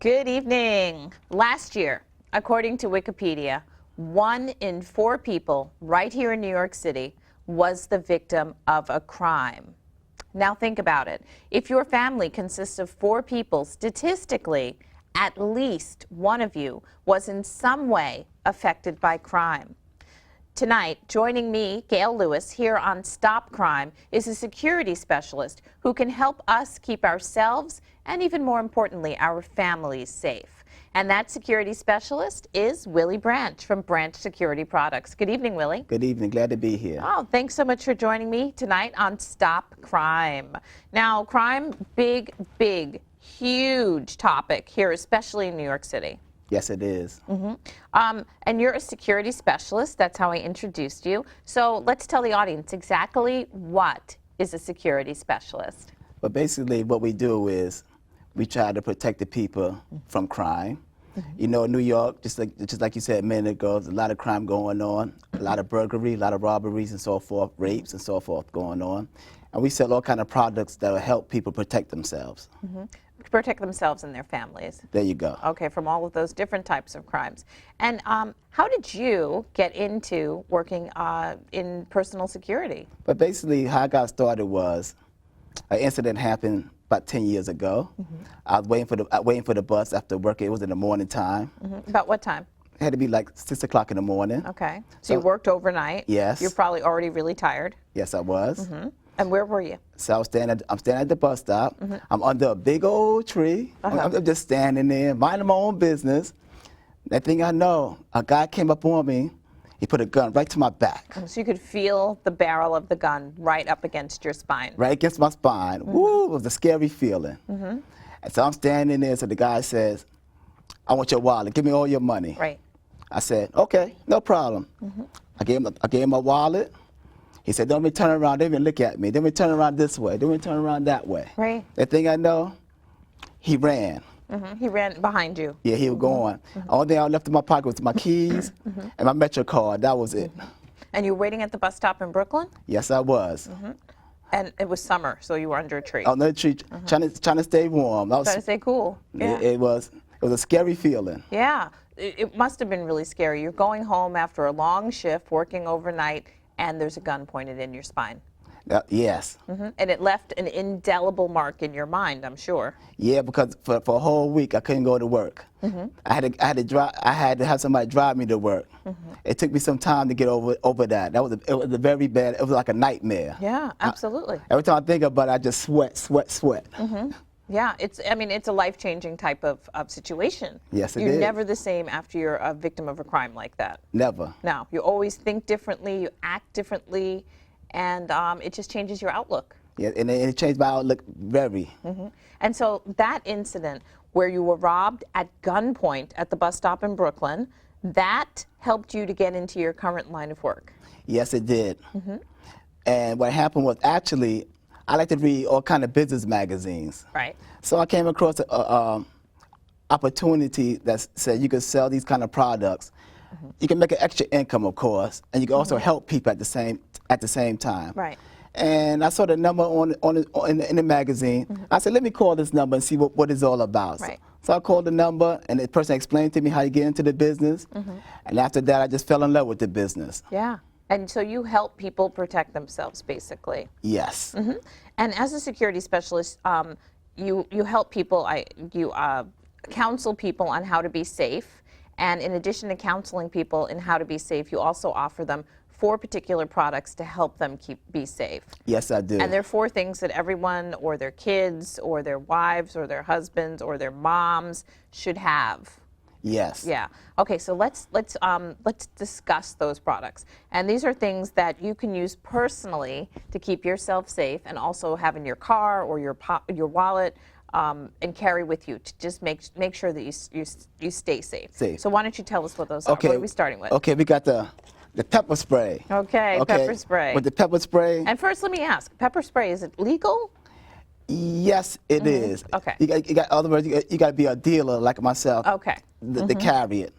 Good evening. Last year, according to Wikipedia, 1 in 4 people right here in New York City was the victim of a crime. Now think about it. If your family consists of 4 people, statistically, at least one of you was in some way affected by crime. Tonight, joining me, Gail Lewis, here on Stop Crime, is a security specialist who can help us keep ourselves and, even more importantly, our families safe. And that security specialist is Willie Branch from Branch Security Products. Good evening, Willie. Good evening. Glad to be here. Oh, thanks so much for joining me tonight on Stop Crime. Now, crime, big, huge topic here, especially in New York City. Yes, it is. And you're a security specialist. That's how I introduced you. So let's tell the audience exactly what is a security specialist. But basically what we do is we try to protect the people from crime. You know, in New York, just like you said a minute ago, there's a lot of crime going on, a lot of burglary, a lot of robberies and so forth, rapes and so forth going on. And we sell all kind of products that will help people protect themselves. Protect themselves and their families. There you go. Okay, from all of those different types of crimes. And how did you get into working in personal security? But basically how I got started was an incident happened about 10 years ago. I was waiting for the bus after work. It was in the morning time. About what time? It had to be like 6 o'clock in the morning. Okay. So you worked overnight? Yes. You're probably already really tired? Yes, I was. And where were you? So I'm standing at the bus stop. I'm under a big old tree. I'm just standing there, minding my own business. That thing I know, a guy came up on me. He put a gun right to my back. So you could feel the barrel of the gun right up against your spine. Right against my spine. Woo, it was a scary feeling. And so I'm standing there, so the guy says, I want your wallet, give me all your money. Right. I said, okay, no problem. I gave him my wallet. He said, don't even turn around, don't even look at me. Don't even turn around this way, don't even turn around that way. Right. That thing I know, he ran. He ran behind you. Yeah, he was going. Only thing I left in my pocket was my keys and my Metro card. That was it. And you were waiting at the bus stop in Brooklyn? Yes, I was. And it was summer, so you were under a tree. On the tree, trying to stay warm. Trying to stay cool. Yeah. It was a scary feeling. Yeah. It must have been really scary. You're going home after a long shift, working overnight, and there's a gun pointed in your spine. Yes. And it left an indelible mark in your mind, I'm sure. Yeah, because for a whole week I couldn't go to work. I had to have somebody drive me to work. It took me some time to get over that. It was a very bad. It was like a nightmare. Yeah, absolutely. Every time I think about it, I just sweat. Yeah, it's a life-changing type of situation. Yes, it You're is. never the same after you're a victim of a crime like that. Never. No, you always think differently, you act differently, and it just changes your outlook. Yeah, and it changed my outlook very. And so that incident where you were robbed at gunpoint at the bus stop in Brooklyn, that helped you to get into your current line of work. Yes, it did. And what happened was actually, I like to read all kind of business magazines. Right. So I came across an opportunity that said you could sell these kind of products. You can make an extra income, of course, and you can also help people at the same time. Right. And I saw the number in the magazine. I said, let me call this number and see what it's all about. Right. So I called the number, and the person explained to me how you get into the business. And after that, I just fell in love with the business. Yeah. And so you help people protect themselves, basically. Yes. And as a security specialist, you help people, you counsel people on how to be safe. And in addition to counseling people in how to be safe, you also offer them 4 particular products to help them be safe. Yes, I do. And there are 4 things that everyone, or their kids, or their wives, or their husbands, or their moms should have. Yes. Yeah. Okay. So let's discuss those products. And these are things that you can use personally to keep yourself safe, and also have in your car or your wallet, and carry with you to just make sure that you stay safe. So why don't you tell us what those are? What are we starting with? Okay. We got the pepper spray. Okay. Pepper spray. With the pepper spray. And first, let me ask: pepper spray, is it legal? Yes, it is. Okay. You got, in other words, you got to be a dealer like myself. Okay. To carry it.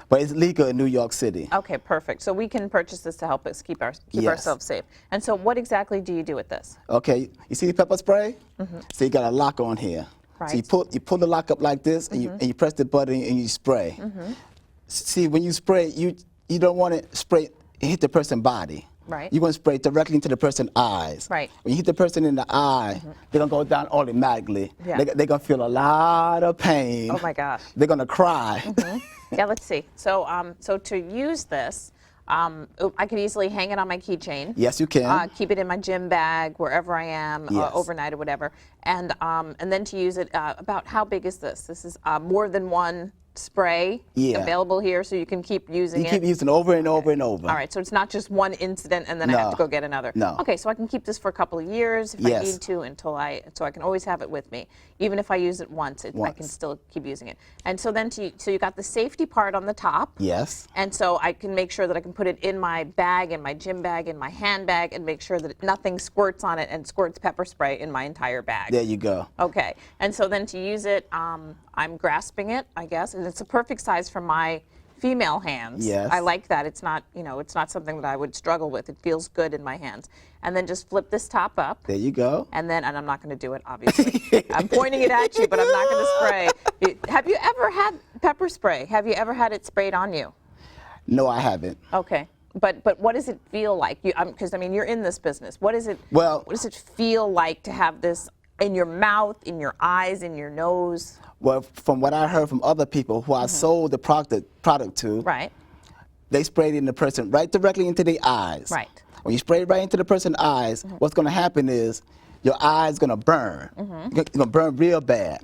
But it's legal in New York City. Okay, perfect. So we can purchase this to help us keep ourselves safe. And so what exactly do you do with this? Okay, you see the pepper spray? So you got a lock on here. So you Right. pull the lock up like this, and you press the button and you spray. See, when you spray, you don't want to spray and hit the person's body. Right. You want to spray directly into the person's eyes. Right. When you hit the person in the eye, they're gonna go down automatically. Yeah. They're gonna feel a lot of pain. Oh my gosh. They're gonna cry. Yeah, let's see. So, so to use this, I could easily hang it on my keychain. Yes, you can. Keep it in my gym bag wherever I am, Yes. overnight or whatever. And then to use it, about how big is this? This is more than one spray available here, so you can keep using You it. keep using it over and over and over. All right, so it's not just one incident and then I have to No. go get another. No. Okay, so I can keep this for a couple of years if I Yes. need to so I can always have it with me. Even if I use it once, I can Once. still keep using it. And so then so you got the safety part on the top. Yes. And so I can make sure that I can put it in my bag, in my gym bag, in my handbag, and make sure that nothing squirts on it and squirts pepper spray in my entire bag. There you go. Okay, and so then to use it, I'm grasping it, I guess, and it's a perfect size for my female hands. Yes. I like that. It's not, it's not something that I would struggle with. It feels good in my hands. And then just flip this top up. There you go. And I'm not going to do it, obviously. I'm pointing it at you, but I'm not going to spray. Have you ever had pepper spray? Have you ever had it sprayed on you? No, I haven't. Okay. But what does it feel like? Because you're in this business. What does it feel like to have this in your mouth, in your eyes, in your nose? Well, from what I heard from other people who I sold the product to, Right. they sprayed it in the person right directly into their eyes. Right. When you spray it right into the person's eyes, what's going to happen is your eye's going to burn. You're going to burn real bad.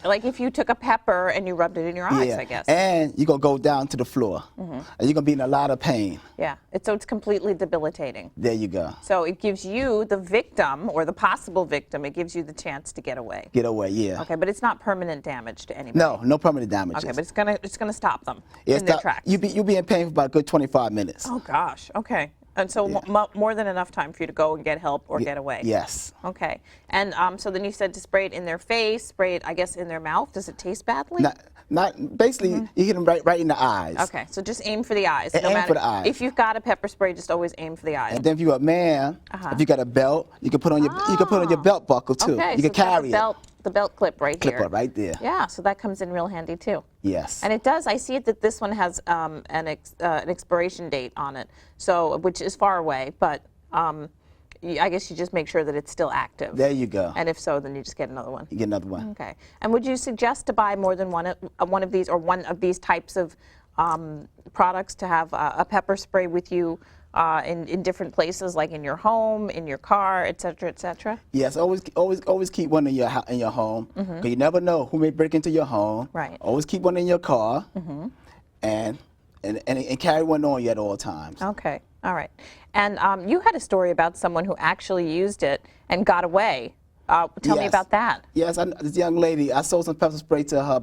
Like if you took a pepper and you rubbed it in your eyes, I guess. And you're going to go down to the floor. And you're going to be in a lot of pain. Yeah. So it's completely debilitating. There you go. So it gives you, the victim, or the possible victim, it gives you the chance to get away. Get away, yeah. Okay, but it's not permanent damage to anybody. No permanent damages. Okay, but it's gonna stop them in their tracks. You'll be in pain for about a good 25 minutes. Oh gosh. Okay. And so more than enough time for you to go and get help or get away. Yes. Okay. And so then you said to spray it in their face, spray it, I guess, in their mouth. Does it taste badly? Not basically, you hit them right in the eyes. Okay, so just aim for the eyes. Aim for the eyes. If you've got a pepper spray, just always aim for the eyes. And then if you're a man, if you got a belt, you can put on your belt buckle too. Okay, you can carry the belt clip right here. Clip up right there. Yeah, so that comes in real handy too. Yes. And it does. I see it that this one has an expiration date on it, so which is far away, but I guess you just make sure that it's still active. There you go. And if so, then you just get another one. You get another one. Okay. And would you suggest to buy more than one of these, or one of these types of products, to have a pepper spray with you in different places, like in your home, in your car, et cetera, et cetera? Yes, always keep one in your home, because you never know who may break into your home. Right. Always keep one in your car, and carry one on you at all times. Okay. All right. And you had a story about someone who actually used it and got away. Tell me about that. Yes, this young lady, I sold some pepper spray to her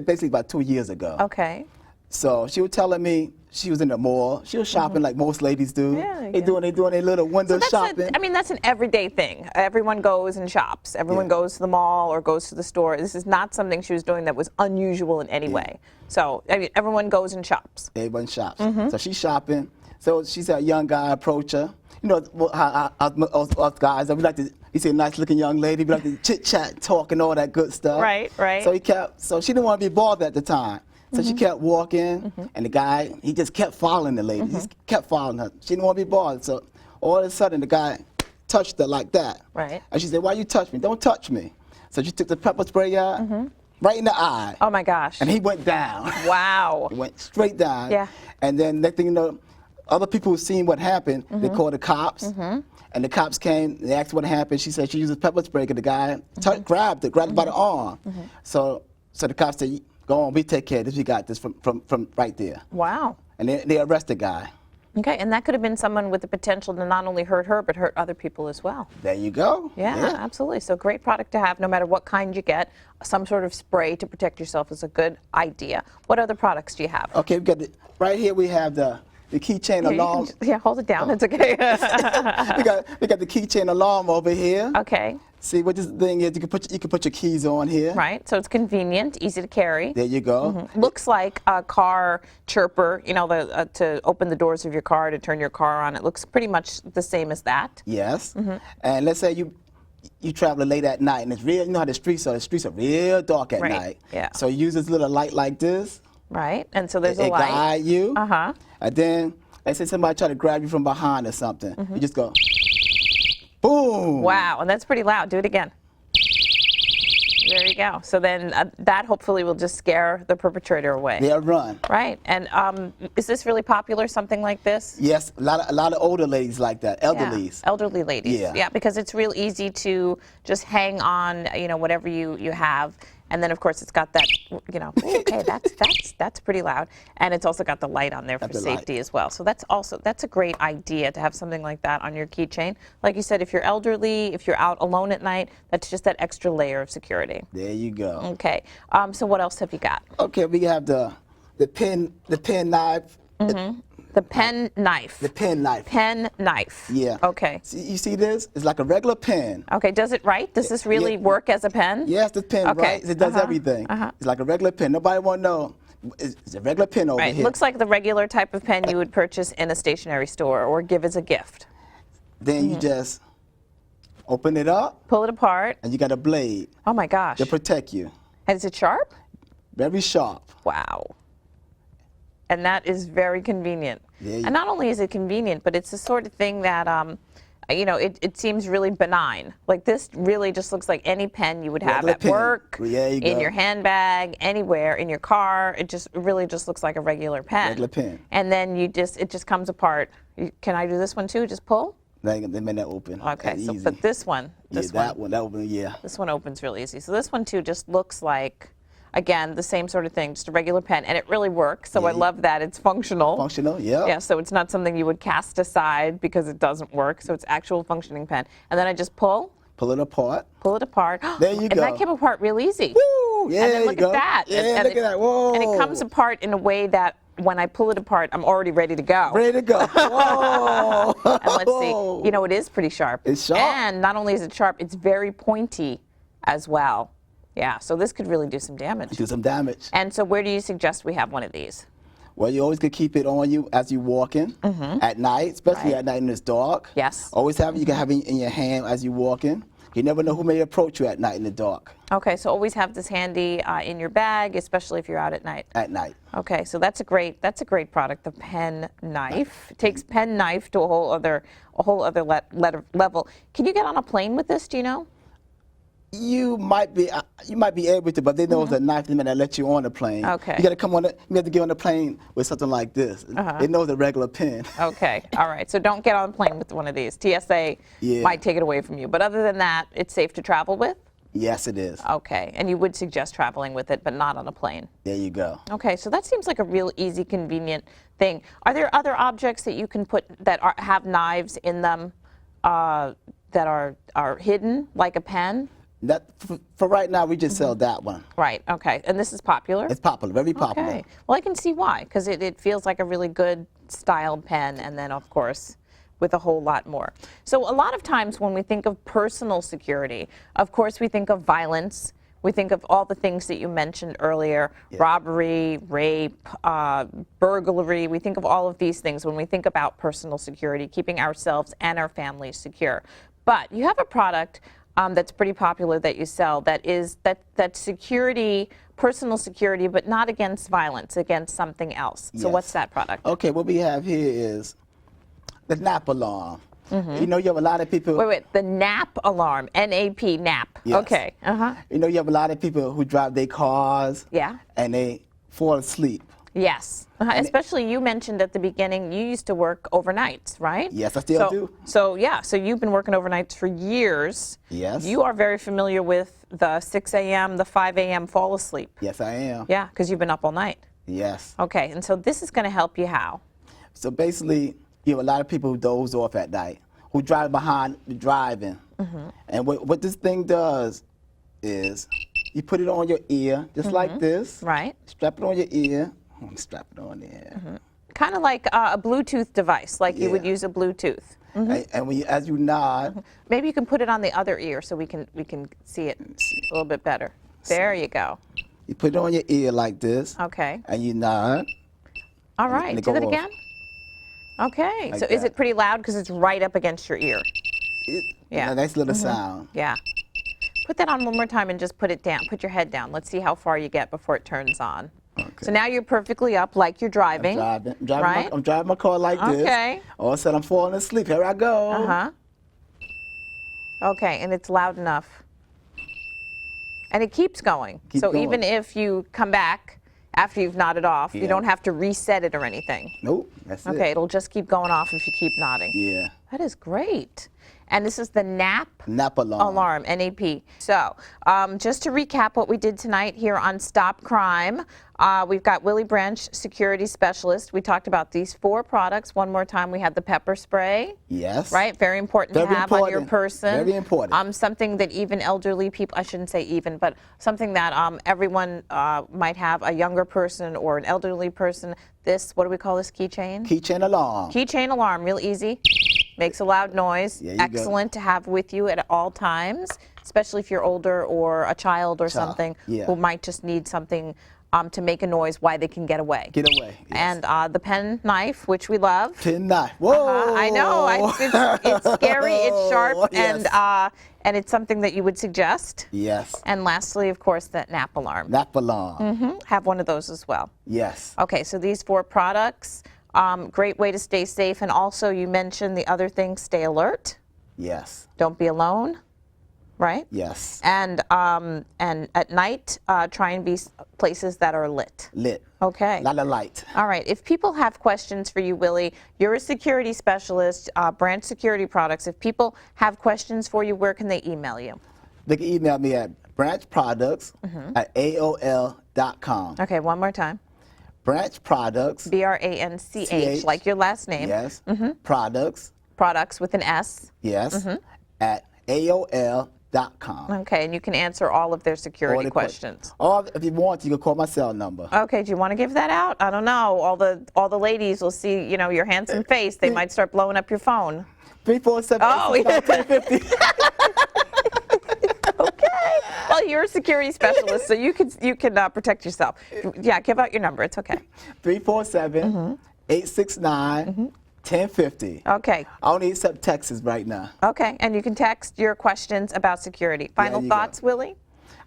basically about 2 years ago. Okay. So she was telling me she was in the mall. She was shopping like most ladies do. Yeah, They doing their little window shopping. That's an everyday thing. Everyone goes and shops. Everyone goes to the mall or goes to the store. This is not something she was doing that was unusual in any way. So everyone goes and shops. Everyone shops. So she's shopping. So she said a young guy approached her. You know how us guys, we like to, you see a nice looking young lady, we like to chit chat, talk and all that good stuff. Right, right. So she didn't want to be bothered at the time. So she kept walking, and the guy, he just kept following the lady. He just kept following her. She didn't want to be bothered. So all of a sudden, the guy touched her like that. Right. And she said, "Why you touch me? Don't touch me." So she took the pepper spray out, right in the eye. Oh my gosh. And he went down. Wow. He went straight down. Yeah. And then next thing you know, other people who seen what happened, they called the cops. And the cops came, they asked what happened. She said she used pepper spray, and the guy grabbed her by the arm. So the cops said, "Go on, we take care of this. We got this from right there." Wow. And they arrested the guy. Okay, and that could have been someone with the potential to not only hurt her, but hurt other people as well. There you go. Yeah, absolutely. So great product to have, no matter what kind you get. Some sort of spray to protect yourself is a good idea. What other products do you have? Okay, right here we have the keychain alarm. Hold it down. It's okay. we got the keychain alarm over here. Okay. See what this thing is? You can put your keys on here. Right. So it's convenient, easy to carry. There you go. Looks like a car chirper. You know, to open the doors of your car, to turn your car on. It looks pretty much the same as that. Yes. And let's say you you travel late at night, and it's real. You know how the streets are. The streets are real dark at Right, night. yeah. So you use this little light like this. Right, and so there's a It light. guide you. Uh-huh. And then, let's say somebody try to grab you from behind or something. You just go, boom. Wow, and that's pretty loud. Do it again. There you go. So then that hopefully will just scare the perpetrator away. They'll run. Right, and is this really popular, something like this? Yes, a lot of older ladies like that, elderlies. Yeah, elderly ladies. Yeah. Because it's real easy to just hang on, whatever you have. And then of course it's got that, okay, that's pretty loud. And it's also got the light on there for safety as well. So that's a great idea to have something like that on your keychain. Like you said, if you're elderly, if you're out alone at night, that's just that extra layer of security. There you go. Okay. So what else have you got? Okay, we have the pen knife. The pen knife. The pen knife. Pen knife. Yeah. Okay. You see this? It's like a regular pen. Okay. Does it write? Does this really work as a pen? Yes, the pen writes. It does everything. It's like a regular pen. Nobody want to know. It's a regular pen over here. Looks like the regular type of pen you would purchase in a stationery store or give as a gift. Then you just open it up. Pull it apart. And you got a blade. Oh my gosh. To protect you. And is it sharp? Very sharp. Wow. And that is very convenient. And not only is it convenient, but it's the sort of thing that, it seems really benign. Like this really just looks like any pen you would have at work, in your handbag, anywhere, in your car. It really just looks like a regular pen. Regular pen. And then it just comes apart. Can I do this one too? Just pull? They may not open. Okay, but this one, that one, yeah. This one opens real easy. So this one too just looks like, again, the same sort of thing, just a regular pen, and it really works. So I love that it's functional. Functional, yeah. Yeah, so it's not something you would cast aside because it doesn't work. So it's actual functioning pen. And then I just pull. Pull it apart. Pull it apart. There you go. And that came apart real easy. Woo! Yeah, and then look at that. Yeah, look at that. Whoa. And it comes apart in a way that when I pull it apart, I'm already ready to go. Ready to go. Whoa. And let's see. It is pretty sharp. It's sharp. And not only is it sharp, it's very pointy as well. Yeah, so this could really do some damage. Do some damage. And so where do you suggest we have one of these? Well, you always could keep it on you as you're walking at night, especially at night when it's dark. Yes. Always you can have it in your hand as you're walking. You never know who may approach you at night in the dark. Okay, so always have this handy in your bag, especially if you're out at night. At night. Okay, so that's a great product, the pen knife. It takes pen knife to a whole other level. Can you get on a plane with this? Do you know? You might be able to, but they know it's a knife. They may not let you on the plane. Okay. You got to you have to get on the plane with something like this. They know it's a regular pen. Okay. All right. So don't get on a plane with one of these. TSA might take it away from you, but other than that, it's safe to travel with. Yes, it is. Okay. And you would suggest traveling with it, but not on a plane. There you go. Okay. So that seems like a real easy, convenient thing. Are there other objects that you can put that have knives in them that are hidden, like a pen? That for right now, we just sell that one. Right. Okay. And this is popular? It's popular, very popular. Okay. Well, I can see why, because it feels like a really good styled pen, and then, of course, with a whole lot more. So a lot of times when we think of personal security, of course, we think of violence. We think of all the things that you mentioned earlier, robbery, rape, burglary. We think of all of these things when we think about personal security, keeping ourselves and our families secure. But you have a product that's pretty popular that you sell that is that security, personal security, but not against violence, against something else. So what's that product? Okay, what we have here is the NAP alarm. You know, you have a lot of people. Wait, the NAP alarm, N-A-P, NAP. Yes. Okay. You know, you have a lot of people who drive their cars. Yeah. And they fall asleep. Yes. Especially you mentioned at the beginning you used to work overnights, right? Yes, I still do. So you've been working overnights for years. Yes. You are very familiar with the 6 a.m., the 5 a.m. fall asleep. Yes, I am. Yeah, because you've been up all night. Yes. Okay, and so this is going to help you how? So basically, you have a lot of people who doze off at night, who drive behind driving. And what this thing does is you put it on your ear, just like this. Right. Strap it on your ear. Strap it on there. Kind of like a Bluetooth device, like you would use a Bluetooth. And when as you nod, maybe you can put it on the other ear so we can see it a little bit better. There you go. You put it on your ear like this. Okay. And you nod. All right. Do that again. Okay. Like so is it pretty loud because it's right up against your ear? Yeah. A nice little sound. Yeah. Put that on one more time and just put it down. Put your head down. Let's see how far you get before it turns on. Okay. So now you're perfectly up like you're driving. I'm driving my car like this. Okay. All of a sudden I'm falling asleep. Here I go. Uh-huh. Okay, and it's loud enough. And it keeps going. So going. even if you come back after you've nodded off, you Yeah. don't have to reset it or anything. Nope, that's it. Okay, it'll just keep going off if you keep nodding. Yeah. That is great. And this is the NAP alarm. NAP. So just to recap what we did tonight here on Stop Crime, we've got Willie Branch, security specialist. We talked about these 4 products. One more time, we had the pepper spray. Yes. Right? Very important to have on your person. Very important. Something that even elderly people, I shouldn't say even, but something that everyone might have, a younger person or an elderly person. This, what do we call this, keychain? Keychain alarm. Keychain alarm, real easy. Makes a loud noise. There you go. Excellent to have with you at all times, especially if you're older or a child or something yeah. who might just need something to make a noise while they can get away. Get away. Yes. And the pen knife, which we love. Pen knife. Whoa! I know. It's scary. It's sharp, Yes. and it's something that you would suggest. Yes. And lastly, of course, that NAP alarm. NAP alarm. Have one of those as well. Yes. Okay, so these 4 products. Great way to stay safe, and also you mentioned the other thing, stay alert. Yes. Don't be alone, right? Yes. And at night, try and be places that are lit. Lit. Okay. A lot of light. All right. If people have questions for you, Willie, you're a security specialist, Branch Security Products. If people have questions for you, where can they email you? They can email me at branchproducts@aol.com. Okay, one more time. Branch Products. BRANCH, like your last name. Yes. Products. Products with an S. Yes. At AOL.com. Okay, and you can answer all of their security questions. Or if you want, you can call my cell number. Okay, do you want to give that out? I don't know. All the ladies will see, your handsome face. They might start blowing up your phone. 347 1050. Well, you're a security specialist, so you can protect yourself. Yeah, give out your number. It's okay. 347-869-1050. Okay. I only accept texts right now. Okay, and you can text your questions about security. Final thoughts, Willie?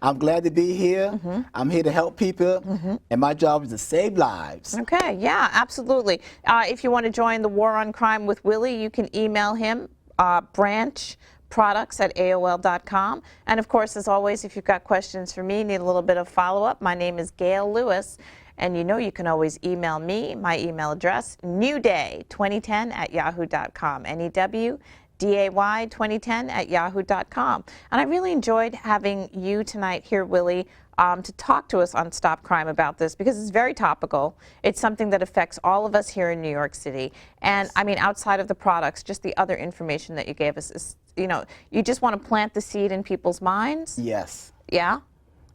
I'm glad to be here. I'm here to help people, and my job is to save lives. Okay, yeah, absolutely. If you want to join the War on Crime with Willie, you can email him, branchproducts@aol.com. And of course, as always, if you've got questions for me, need a little bit of follow-up, my name is Gail Lewis. And you can always email me. My email address, newday2010@yahoo.com. NEWDAY2010@yahoo.com. And I really enjoyed having you tonight here, Willie, to talk to us on Stop Crime about this, because it's very topical. It's something that affects all of us here in New York City. And I mean, outside of the products, just the other information that you gave us is, you just want to plant the seed in people's minds. Yes. Yeah.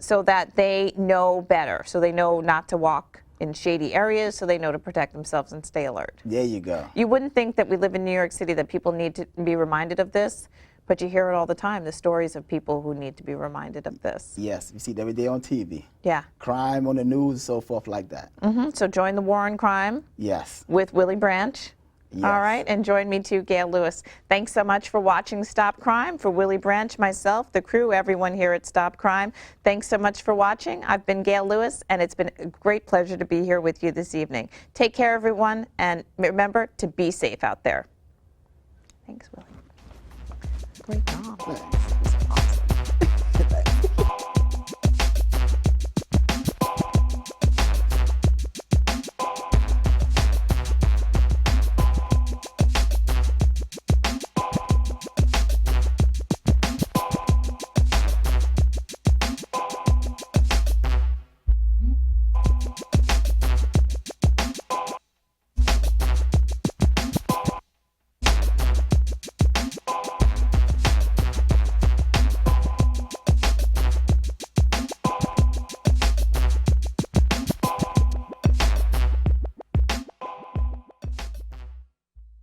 So that they know better, so they know not to walk in shady areas, so they know to protect themselves and stay alert. There you go. You wouldn't think that we live in New York City that people need to be reminded of this, but you hear it all the time, the stories of people who need to be reminded of this. Yes, you see it every day on TV. Yeah. Crime on the news and so forth like that. So join the War on Crime. Yes. With Willie Branch. Yes. All right, and join me too, Gail Lewis. Thanks so much for watching Stop Crime. For Willie Branch, myself, the crew, everyone here at Stop Crime, thanks so much for watching. I've been Gail Lewis, and it's been a great pleasure to be here with you this evening. Take care, everyone, and remember to be safe out there. Thanks, Willie. Great job. Thanks.